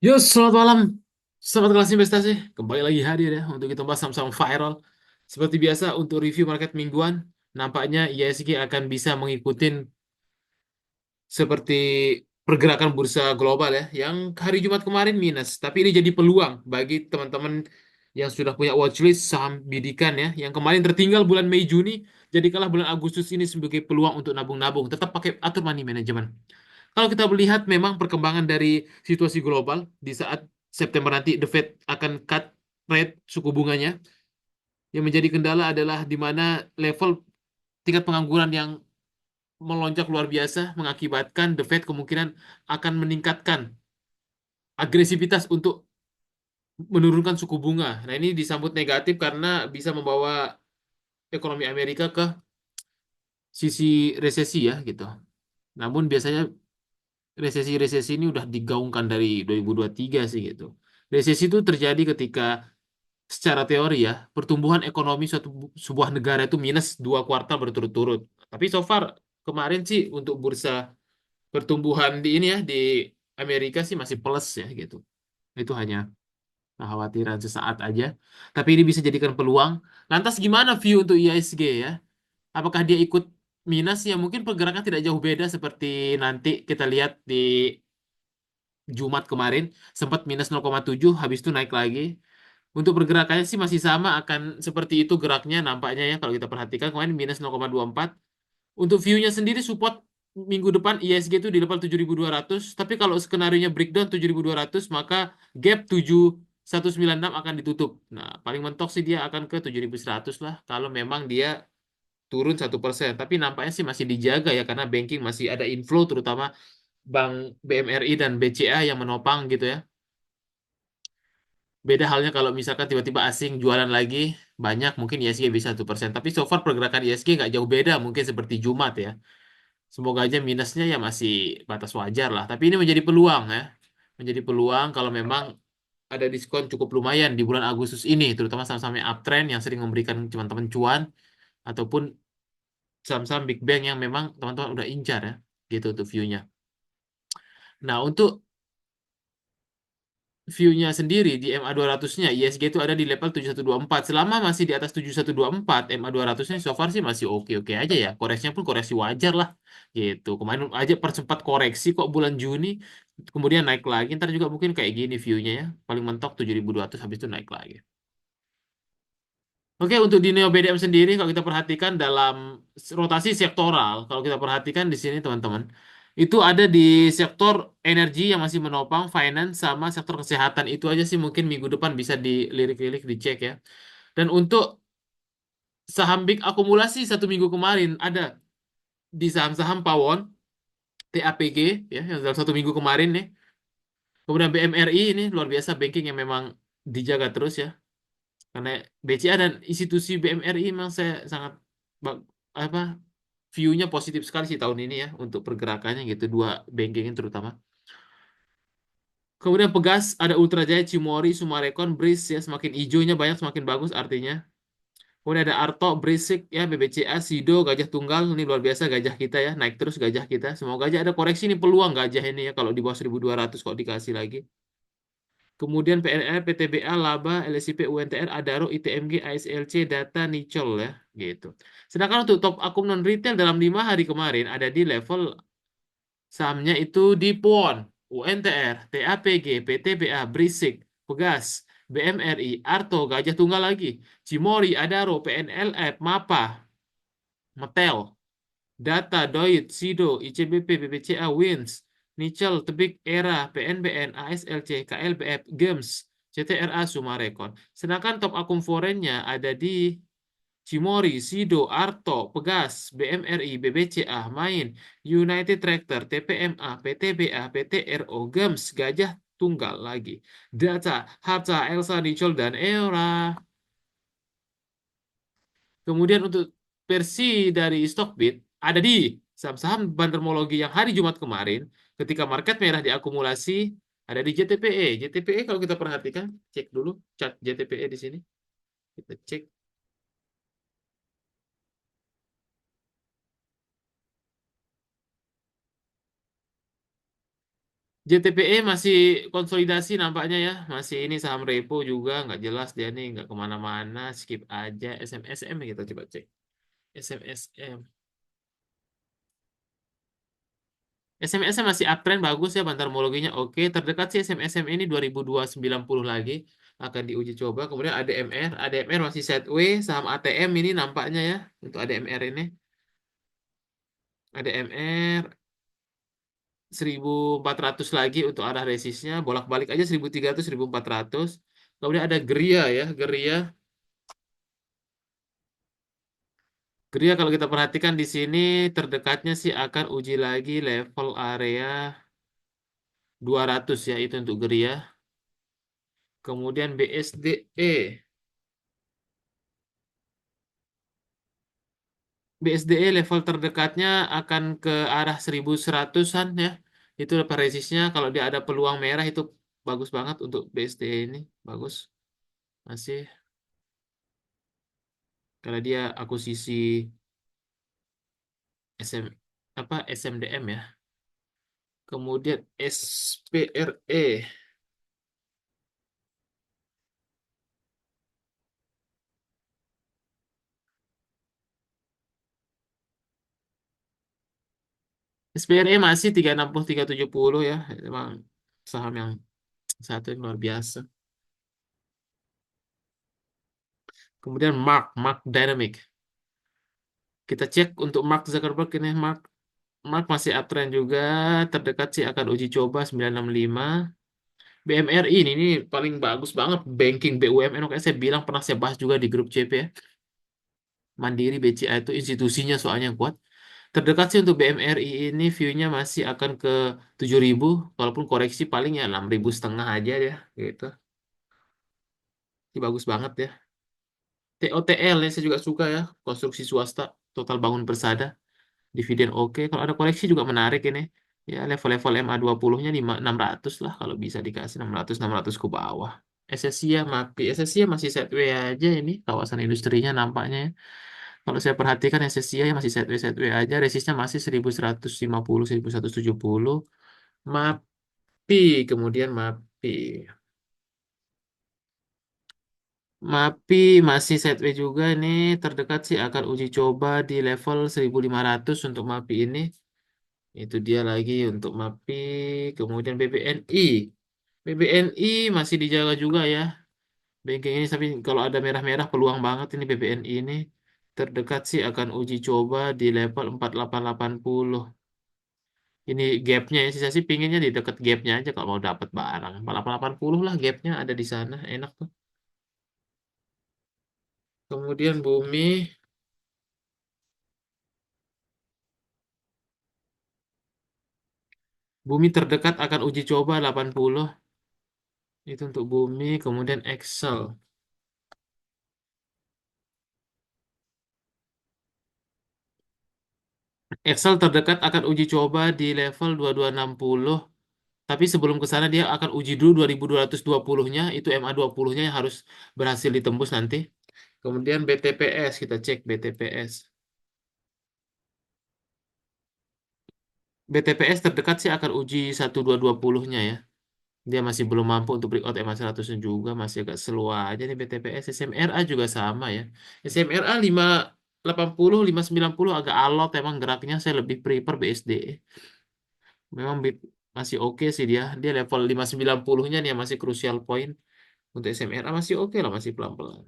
Yo, selamat malam. Selamat kelas investasi. Kembali lagi hadir ya untuk kita bahas saham-saham viral. Seperti biasa untuk review market mingguan, nampaknya IISG akan bisa mengikuti seperti pergerakan bursa global ya, yang hari Jumat kemarin minus. Tapi ini jadi peluang bagi teman-teman yang sudah punya watchlist saham bidikan ya, yang kemarin tertinggal bulan Mei Juni, jadikanlah bulan Agustus ini sebagai peluang untuk nabung-nabung. Tetap pakai atur money management. Kalau kita melihat memang perkembangan dari situasi global di saat September nanti The Fed akan cut rate suku bunganya, yang menjadi kendala adalah di mana level tingkat pengangguran yang melonjak luar biasa mengakibatkan The Fed kemungkinan akan meningkatkan agresivitas untuk menurunkan suku bunga. Nah, ini disambut negatif karena bisa membawa ekonomi Amerika ke sisi resesi ya gitu. Namun biasanya resesi-resesi ini udah digaungkan dari 2023 sih gitu. Resesi itu terjadi ketika secara teori ya, pertumbuhan ekonomi sebuah negara itu minus 2 kuartal berturut-turut. Tapi so far kemarin sih untuk bursa pertumbuhan di ini ya di Amerika sih masih plus ya gitu. Itu hanya kekhawatiran sesaat aja. Tapi ini bisa jadikan peluang. Lantas gimana view untuk IISG ya? Apakah dia ikut minus ya? Mungkin pergerakan tidak jauh beda seperti nanti kita lihat di Jumat kemarin sempat minus 0,7 habis itu naik lagi. Untuk pergerakannya sih masih sama akan seperti itu geraknya nampaknya ya kalau kita perhatikan kemarin minus 0,24. Untuk view-nya sendiri support minggu depan ISG itu di level 7.200 tapi kalau skenario-nya breakdown 7.200 maka gap 7.196 akan ditutup. Nah, paling mentok sih dia akan ke 7.100 lah kalau memang dia turun 1%. Tapi nampaknya sih masih dijaga ya karena banking masih ada inflow terutama Bank BMRI dan BCA yang menopang gitu ya. Beda halnya kalau misalkan tiba-tiba asing jualan lagi banyak, mungkin ISG bisa 1%. Tapi so far pergerakan ISG nggak jauh beda, mungkin seperti Jumat ya. Semoga aja minusnya ya masih batas wajar lah. Tapi ini menjadi peluang ya. Menjadi peluang kalau memang ada diskon cukup lumayan di bulan Agustus ini, terutama saham-saham yang uptrend yang sering memberikan teman-teman cuan, ataupun saham-saham Big Bang yang memang teman-teman udah incar ya. Gitu tuh view-nya. Nah, untuk view-nya sendiri di MA200-nya ISG itu ada di level 7124. Selama masih di atas 7124, MA200-nya so far sih masih oke-oke aja ya. Koreksinya pun koreksi wajar lah gitu. Kemarin aja persempat koreksi kok bulan Juni, kemudian naik lagi. Ntar juga mungkin kayak gini view-nya ya. Paling mentok 7200 habis itu naik lagi. Oke, untuk di Neo BDM sendiri, kalau kita perhatikan dalam rotasi sektoral, kalau kita perhatikan di sini teman-teman, itu ada di sektor energi yang masih menopang, finance, sama sektor kesehatan. Itu aja sih mungkin minggu depan bisa dilirik-lirik, dicek ya. Dan untuk saham big akumulasi 1 minggu kemarin, ada di saham-saham Pawon, TAPG, ya, yang dalam 1 minggu kemarin nih. Kemudian BMRI ini luar biasa banking yang memang dijaga terus ya. Karena BCA dan institusi BMRI memang saya sangat apa view-nya positif sekali sih tahun ini ya untuk pergerakannya gitu dua banking ini terutama. Kemudian Pegas ada Ultra Jaya, Cimory, Sumarekon, Breeze ya semakin hijaunya banyak semakin bagus artinya. Kemudian ada Arto, Brisik ya BBCA, Sido, Gajah Tunggal ini luar biasa gajah kita ya naik terus gajah kita. Semoga aja ada koreksi nih peluang gajah ini ya kalau di bawah 1.200 kok dikasih lagi. Kemudian PNR, PTBA, Laba, LSIP, UNTR, Adaro, ITMG, ASLC, Data, Nicol ya, gitu. Sedangkan untuk top akun non retail dalam 5 hari kemarin ada di level sahamnya itu di PON, UNTR, TAPG, PTBA, Brisik, Pegas, BMRI, Arto, Gajah Tunggal lagi, Cimori, Adaro, PNLF, MAPA, Metel, Data, Doit, Sido, ICBP, BBCA, Wins, Nickel, Tebik, Era, PNBN, ASLC, KLBF, Gems, CTRA, Sumarekon. Sedangkan top akun forennya ada di Cimori, Sido, Arto, Pegas, BMRI, BBCA, Main, United Tractor, TPMA, PTBA, PTRO, Gems, Gajah Tunggal lagi. Data, Harta, Elsa, Nickel, dan Era. Kemudian untuk versi dari Stockbit ada di saham-saham bantermologi yang hari Jumat kemarin ketika market merah diakumulasi ada di JTPE. JTPE kalau kita perhatikan, cek dulu chart JTPE di sini. Kita cek. JTPE masih konsolidasi nampaknya ya. Masih ini saham repo juga nggak jelas dia nih nggak kemana-mana. Skip aja SMSM kita coba cek. SMSM. SMSM masih uptrend bagus ya bantarmologinya. Oke, terdekat sih SMSM ini 2290 lagi akan diuji coba. Kemudian ADMR, ADMR masih sideways, saham ATM ini nampaknya ya untuk ADMR ini. ADMR 1400 lagi untuk arah resistnya, bolak-balik aja 1300, 1400. Kemudian ada Geria ya, Geria. Geria kalau kita perhatikan di sini terdekatnya sih akan uji lagi level area 200 ya itu untuk Geria. Kemudian BSDE. BSDE level terdekatnya akan ke arah 1100-an ya. Itu level resistnya. Kalau dia ada peluang merah itu bagus banget untuk BSDE ini. Bagus. Masih. Karena dia akuisisi SM, SMDM ya. Kemudian SPRE. SPRE masih 360, 370 ya. Memang saham yang satu yang luar biasa. Kemudian Mark Dynamic. Kita cek untuk Mark Zuckerberg ini Mark masih uptrend juga, terdekat sih akan uji coba 965. BMRI ini paling bagus banget banking BUMN. Oke, saya bilang pernah saya bahas juga di grup CP ya. Mandiri BCA itu institusinya soalnya yang kuat. Terdekat sih untuk BMRI ini view-nya masih akan ke 7.000. Walaupun koreksi paling ya 6.500 aja ya gitu. Ini bagus banget ya. TOTL ya saya juga suka ya. Konstruksi swasta total bangun persada. Dividen oke. Kalau ada koreksi juga menarik ini. Ya level-level MA20-nya 600 lah kalau bisa dikasih 600 ke bawah. SSIA MAPI. SSIA masih sideways aja ini kawasan industrinya nampaknya ya. Kalau saya perhatikan SSIA ya masih sideways aja. Resistnya masih 1150, 1170. MAPI, kemudian MAPI. MAPI masih sideways juga ini. Terdekat sih akan uji coba di level 1500 untuk MAPI ini. Itu dia lagi untuk MAPI. Kemudian BBNI. BBNI masih dijaga juga ya. Banking ini tapi kalau ada merah-merah peluang banget ini BBNI ini. Terdekat sih akan uji coba di level 4880. Ini gapnya ya. Saya sih pinginnya di dekat gapnya aja kalau mau dapat barang. 4880 lah gapnya ada di sana. Enak tuh. Kemudian Bumi terdekat akan uji coba 80. Itu untuk Bumi. Kemudian Excel. Excel terdekat akan uji coba di level 2260. Tapi sebelum ke sana dia akan uji dulu 2220-nya. Itu MA20-nya yang harus berhasil ditembus nanti. Kemudian BTPS, kita cek BTPS. BTPS terdekat sih akan uji 12220-nya ya. Dia masih belum mampu untuk breakout MA100 juga. Masih agak slow aja nih BTPS. SMRA juga sama ya. SMRA 580, 590 agak alot emang geraknya. Saya lebih prefer BSDE. Memang masih oke sih dia. Dia level 590-nya nih yang masih crucial point. Untuk SMRA masih oke lah, masih pelan-pelan.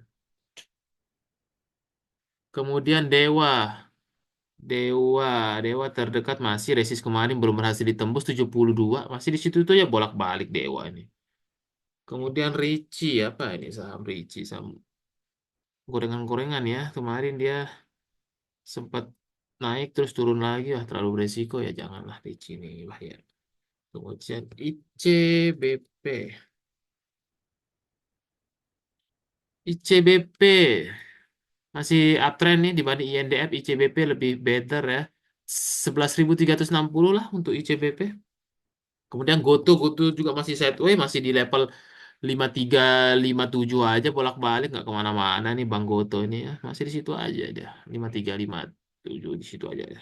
Kemudian Dewa. Dewa, Dewa terdekat masih resist kemarin belum berhasil ditembus 72. Masih di situ tuh ya bolak-balik Dewa ini. Kemudian Ricci, apa ini saham Ricci? Saham gorengan-gorengan ya. Kemarin dia sempat naik terus turun lagi. Wah, terlalu beresiko ya. Janganlah Ricci ini bahaya. Kemudian ICBP. ICBP. Masih uptrend nih dibanding INDF, ICBP lebih better ya. 11.360 lah untuk ICBP. Kemudian Goto juga masih sideways, masih di level 5357 aja bolak-balik nggak kemana-mana nih Bang Goto ini ya. Masih di situ aja dia. 5357 di situ aja ya.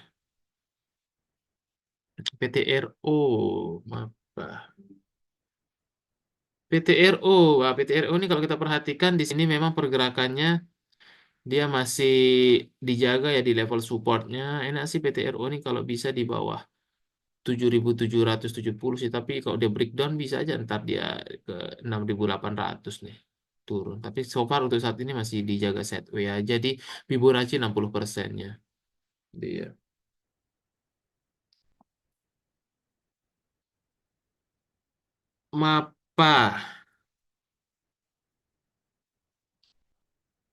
PTRO, maaf. apa? PTRO, wah, PTRO ini kalau kita perhatikan di sini memang pergerakannya dia masih dijaga ya di level supportnya. Enak sih PTRO ini kalau bisa di bawah 7.770 sih. Tapi kalau dia breakdown bisa aja ntar dia ke 6.800 nih turun. Tapi so far untuk saat ini masih dijaga sideways aja di Fibonacci 60%-nya. Dia. Mapa.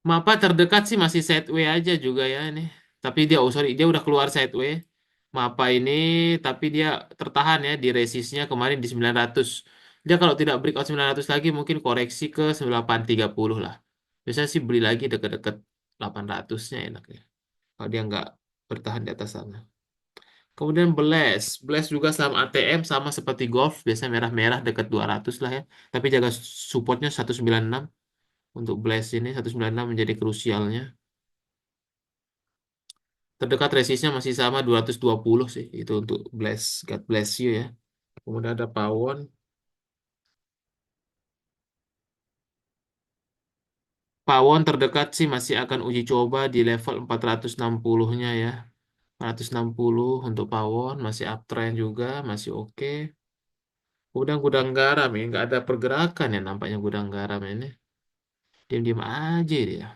Mapa terdekat sih masih sideways aja juga ya ini. Tapi dia, oh sorry, dia udah keluar sideways. Mapa ini, tapi dia tertahan ya di resistnya kemarin di 900. Dia kalau tidak breakout 900 lagi mungkin koreksi ke 830 lah. Biasanya sih beli lagi deket-deket 800-nya enak ya. Kalau dia nggak bertahan di atas sana. Kemudian Blast. Blast juga sama ATM sama seperti Golf. Biasanya merah-merah dekat 200 lah ya. Tapi jaga supportnya 196. Untuk Blast ini 196 menjadi krusialnya. Terdekat resistnya masih sama 220 sih. Itu untuk Blast. God bless you ya. Kemudian ada Pawon. Pawon terdekat sih masih akan uji coba di level 460-nya ya. 460 untuk Pawon. Masih uptrend juga. Masih oke. Kemudian gudang garam ini. Nggak ada pergerakan ya nampaknya gudang garam ini. Diam-diam aja dia.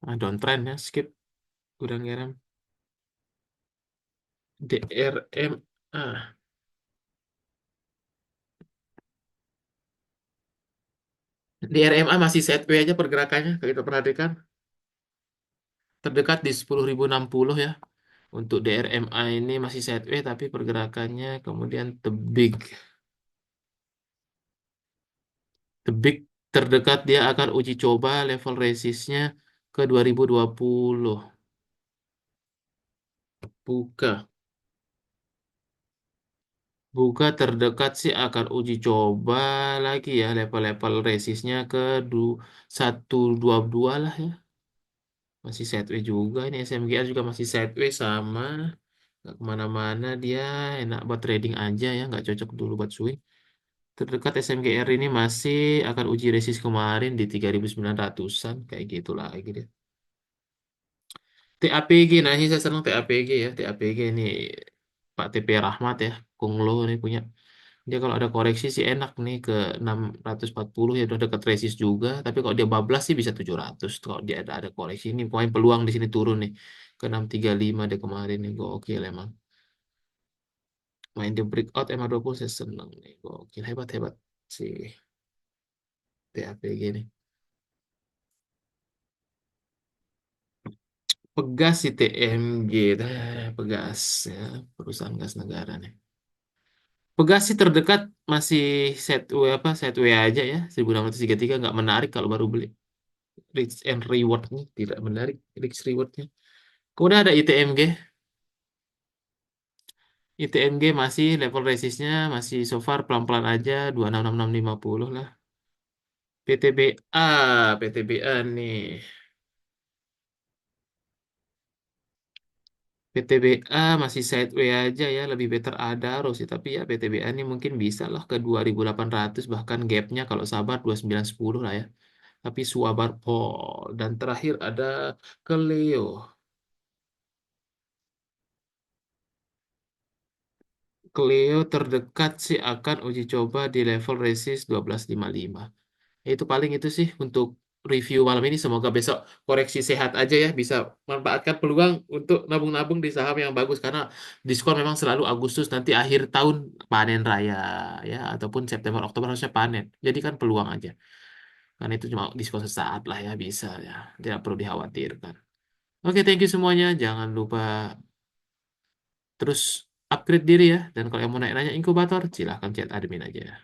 Downtrend ya. Skip gudang garam. DRMA. DRMA masih sideways aja pergerakannya. Kalau kita perhatikan. Terdekat di 10.060 ya. Untuk DRMA ini masih sideways tapi pergerakannya kemudian tebik terdekat dia akan uji coba level resistnya ke 2020. Buka. Buka terdekat sih akan uji coba lagi ya level-level resistnya ke 122 lah ya. Masih sideways juga ini SMGR juga masih sideways sama. Nggak kemana-mana dia enak buat trading aja ya nggak cocok dulu buat swing. Terdekat SMGR ini masih akan uji resist kemarin di 3.900-an kayak gitu lagi deh. TAPG, nah ini saya senang TAPG ya. TAPG ini Pak TP Rahmat ya. Kunglo ini punya. Dia kalau ada koreksi sih enak nih ke 640 ya udah dekat resist juga. Tapi kalau dia bablas sih bisa 700. Kalau dia ada koreksi ini poin peluang di sini turun nih ke 635 deh kemarin nih. Gokil emang. Main di breakout MA20 saya seneng nih. Gokil hebat-hebat sih TAPG nih. Pegas si TMG, Pegas ya, perusahaan gas negara nih. Pegas sih terdekat masih set W aja ya 1633 nggak menarik kalau baru beli. Risk and rewardnya tidak menarik risk rewardnya. Kemudian ada ITMG, ITMG masih level resistnya masih so far pelan-pelan aja 266650 lah. PTBA, PTBA nih. PTBA masih sideways aja ya, lebih better Adaro sih. Tapi ya PTBA ini mungkin bisa lah ke 2.800 bahkan gapnya kalau sabar 2910 lah ya. Tapi Suabar Pol. Dan terakhir ada Keleo. Keleo terdekat sih akan uji coba di level resist 1255. Ya, itu paling itu sih untuk review malam ini. Semoga besok koreksi sehat aja ya. Bisa manfaatkan peluang untuk nabung-nabung di saham yang bagus. Karena diskon memang selalu Agustus nanti akhir tahun panen raya ya. Ataupun September, Oktober harusnya panen. Jadi kan peluang aja. Karena itu cuma diskon sesaat lah ya bisa ya. Tidak perlu dikhawatirkan. Oke, thank you semuanya. Jangan lupa terus upgrade diri ya. Dan kalau yang mau nanya-nanya inkubator, silahkan chat admin aja.